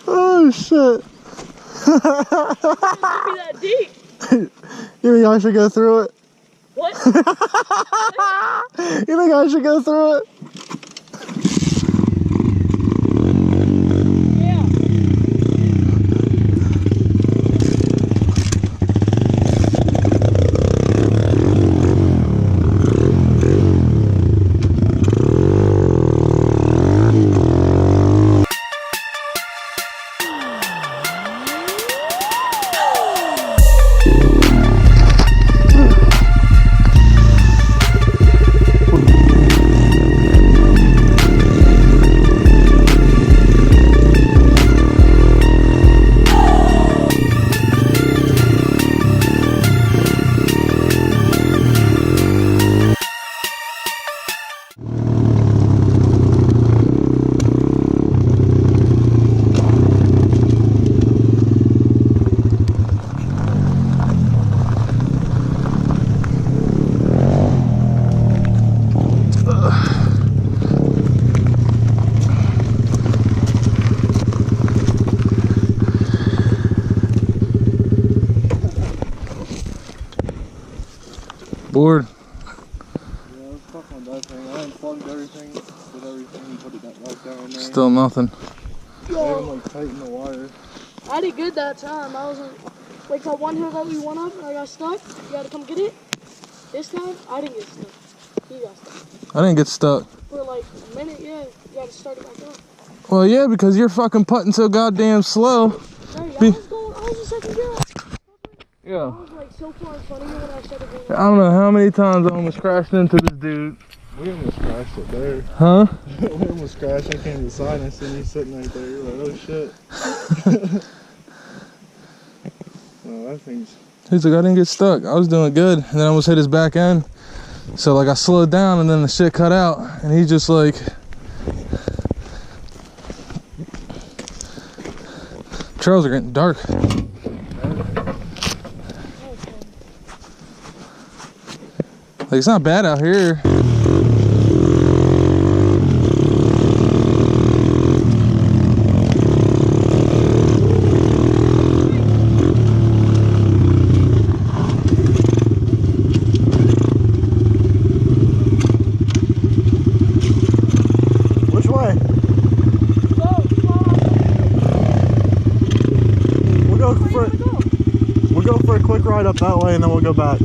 Oh shit. It be that deep. You think I should go through it? What? You think I should go through it? Yeah. Bored. Yeah, let's fuck on that thing. I unplugged everything, did everything, put it back down there. Still nothing. Yeah, I'm like tighten the wire. I did good that time. I wasn't like that one hill that we went up and I got stuck. You gotta come get it. This time I didn't get stuck. He got stuck. I didn't get stuck. For like a minute, yeah. You gotta start it back up. Well, yeah, because you're fucking putting so goddamn slow. Hey, I was a second gear. Yeah. I was like so far in front of you when I started going. I don't know how many times I almost crashed into this dude. We almost crashed it there. Huh? We almost crashed. I came to the side and I seen you sitting right there. You're like, oh shit. Oh, that thing's... He's like, I didn't get stuck. I was doing good. And then I almost hit his back end. So like I slowed down and then the shit cut out. And he's just like... Trails are getting dark. Like, it's not bad out here. Which way? We'll go for a quick ride up that way and then we'll go back.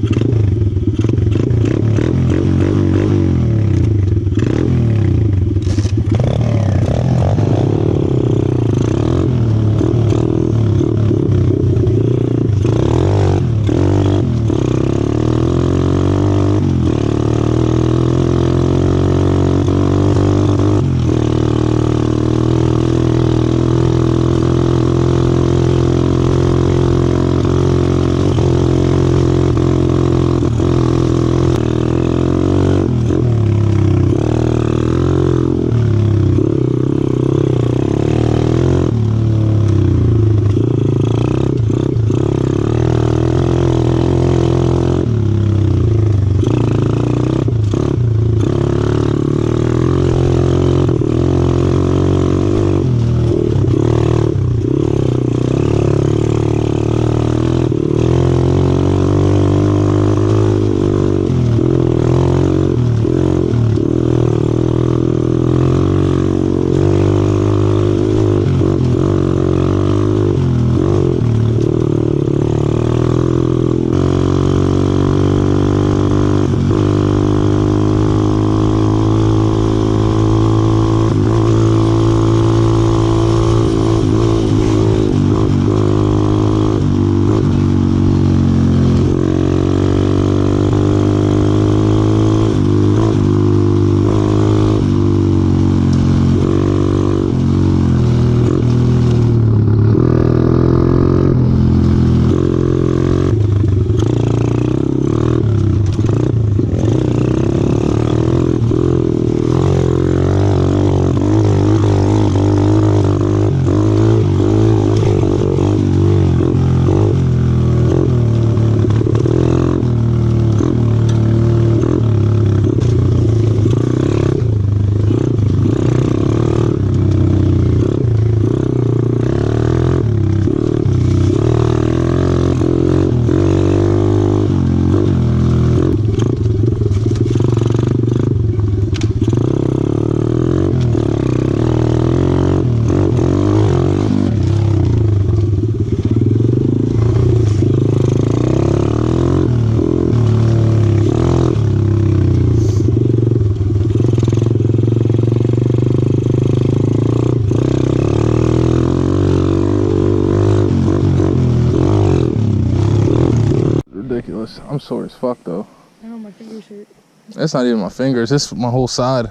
ridiculous. I'm sore as fuck though. I know my fingers hurt. That's not even my fingers. It's my whole side.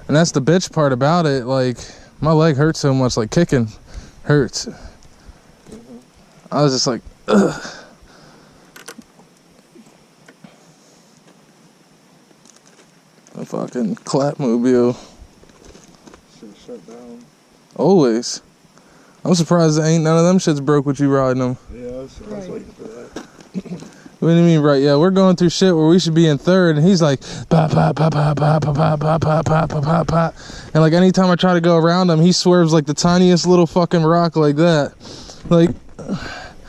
And that's the bitch part about it. Like, my leg hurts so much. Like, kicking hurts. I was just like, ugh. The fucking Clapmobile. Shit shut down. Always. I'm surprised ain't none of them shits broke with you riding them. Yeah, I was waiting for that. What do you mean, right? Yeah, we're going through shit where we should be in third, and he's like, pa pa pa pa pa pa pa pa pa pa pa pa pa. And like anytime I try to go around him, he swerves like the tiniest little fucking rock like that. Like,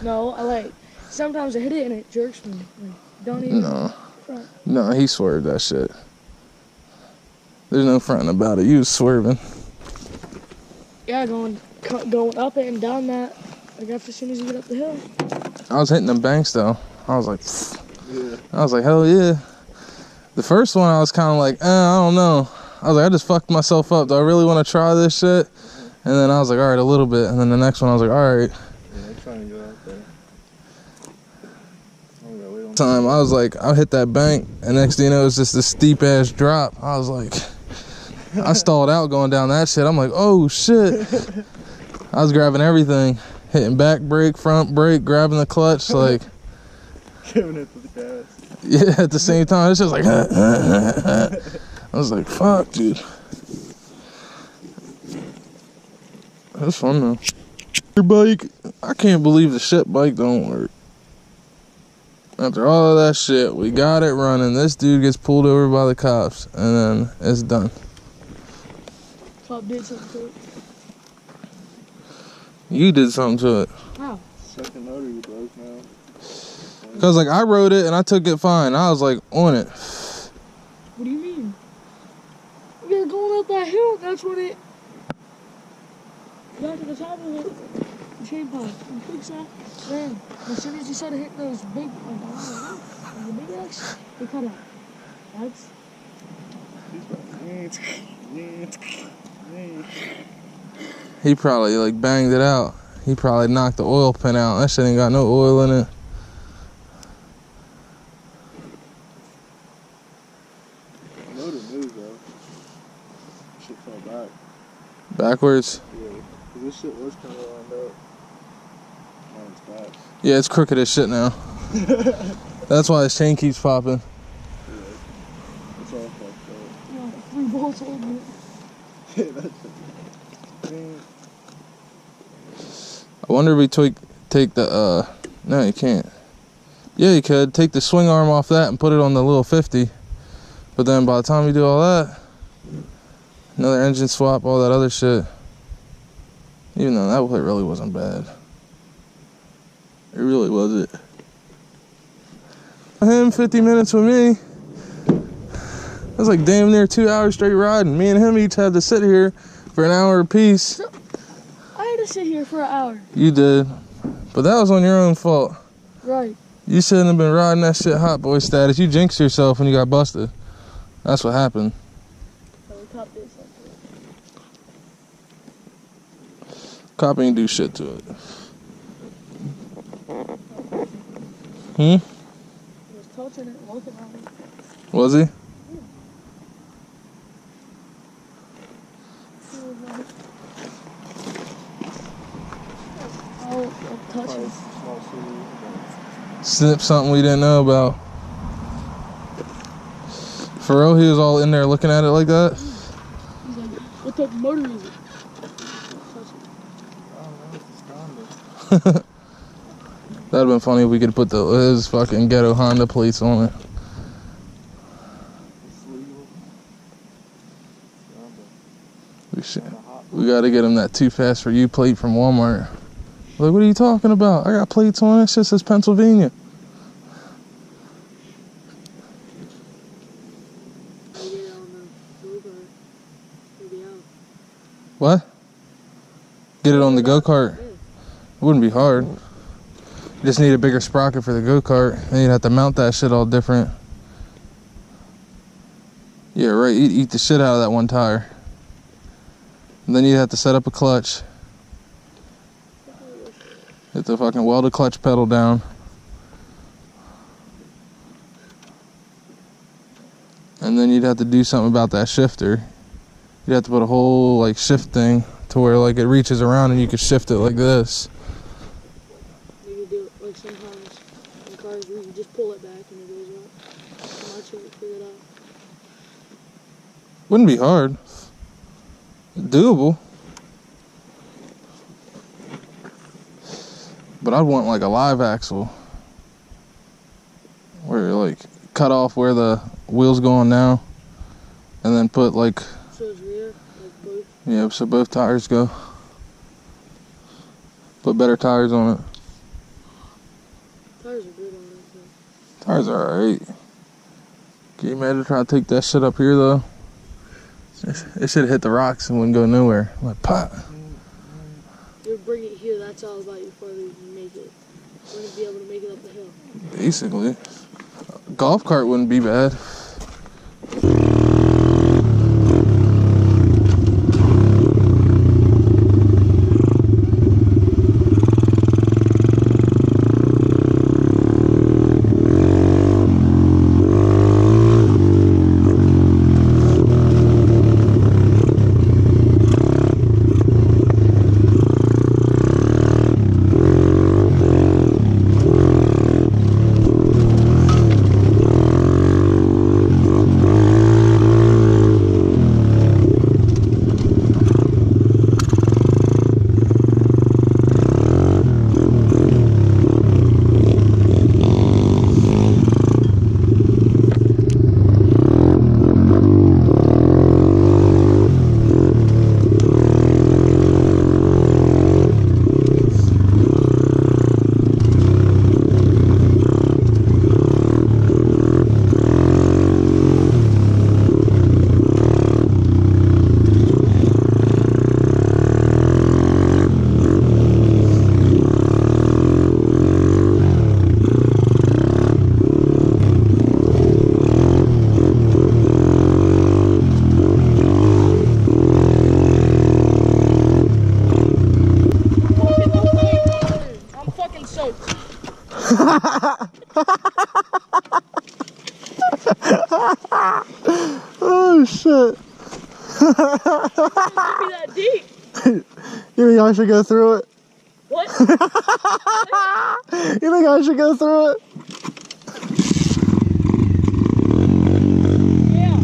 no, I like sometimes I hit it and it jerks me. Like, don't even. No, he swerved that shit. There's no fronting about it. You was swerving. Yeah, going up it and down that. Like after as soon as you get up the hill. I was hitting them banks though. I was like, Yeah. I was like, hell yeah. The first one I was kind of like, I don't know. I was like, I just fucked myself up. Do I really want to try this shit? And then I was like, all right, a little bit. And then the next one I was like, all right. Yeah, I'm trying to get out there. Time I was like, I'll hit that bank, and next thing you know, it's just this steep ass drop. I was like, I stalled out going down that shit. I'm like, oh shit. I was grabbing everything, hitting back brake, front brake, grabbing the clutch, like Giving it to the gas. yeah, at the same time. It's just like I was like, fuck, dude. That's fun though. Your bike, I can't believe the shit bike don't work. After all of that shit, we got it running. This dude gets pulled over by the cops, and then it's done. Cop did something to it. You did something to it. How? Second motor you broke now. Cause like I rode it and I took it fine. I was like on it. What do you mean? You're going up that hill. That's when it got to the top of it. The chain pipe. And fix that. Then as soon as you started hitting those big, the big X, they cut out. That's. He probably like banged it out. He probably knocked the oil pan out. That shit ain't got no oil in it. Motor moved though. Shit fell back. Backwards. Yeah, cause this shit was kind of lined up. Now it's back. Yeah, it's crooked as shit now. That's why his chain keeps popping. Yeah, it's all fucked up. Yeah, 3 bolts holding it. Yeah, that's it. I wonder if we take the no, you can't. Yeah, you could take the swing arm off that and put it on the little 50. But then by the time you do all that, another engine swap, all that other shit. Even though that really wasn't bad. It really wasn't. Him 50 minutes with me. That's like damn near 2 hours straight riding. Me and him each had to sit here for an hour apiece. I had to sit here for an hour. You did. But that was on your own fault. Right. You shouldn't have been riding that shit hot boy status. You jinxed yourself when you got busted. That's what happened. So the cop did something. Cop ain't do shit to it. He was touching it, looking at it. Was he? Touching. Small city. Snip something we didn't know about. For real, he was all in there looking at it like that? He's like, what type of motor is it? I don't know, it's Honda. That'd have been funny if we could put his fucking ghetto Honda plates on it. It's legal. We gotta get him that Too Fast For You plate from Walmart. Like, what are you talking about? I got plates on it. Shit says Pennsylvania. What? Get it on the go-kart. It wouldn't be hard. You just need a bigger sprocket for the go-kart. Then you'd have to mount that shit all different. Yeah, right. Eat the shit out of that one tire. And then you'd have to set up a clutch. Hit the fucking welded clutch pedal down. and then you'd have to do something about that shifter. You'd have to put a whole like shift thing to where like it reaches around and you could shift it like this. You could do it like sometimes in cars where you just pull it back and it goes up. I'm not sure to figure it out. Wouldn't be hard. Doable. But I'd want like a live axle where like cut off where the wheel's going now and then put like, So it's rear, like both. yeah, so both tires go. Put better tires on it. Tires are good on it. So. Tires are alright. Can you imagine trying to take that shit up here though? It should hit the rocks and wouldn't go nowhere. Like pot. You bring it here, that's all about your farther you can make it. You're gonna be able to make it up the hill. Basically. Golf cart wouldn't be bad. Oh shit. Can't be that deep. You think I should go through it? What? You think I should go through it? Yeah.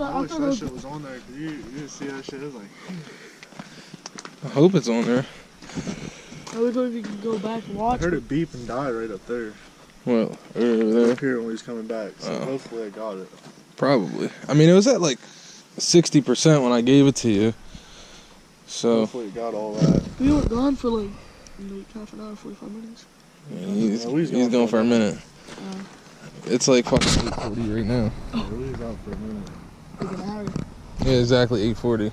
I wish thought that it shit was on there, because you didn't see that shit. It was like, I hope it's on there. I was going to go back and I watch heard it. it beep and die right up there. Well, over there. Up here when we was coming back, so Oh. hopefully I got it. Probably. I mean, it was at like 60% when I gave it to you. So Hopefully it got all that. We were gone for like half an hour, 45 minutes. he's, Yeah, we was he's going going for a minute. Uh, It's like fucking 8:40 right now. Yeah, we was out for a minute. like an hour. Yeah, exactly 8:40.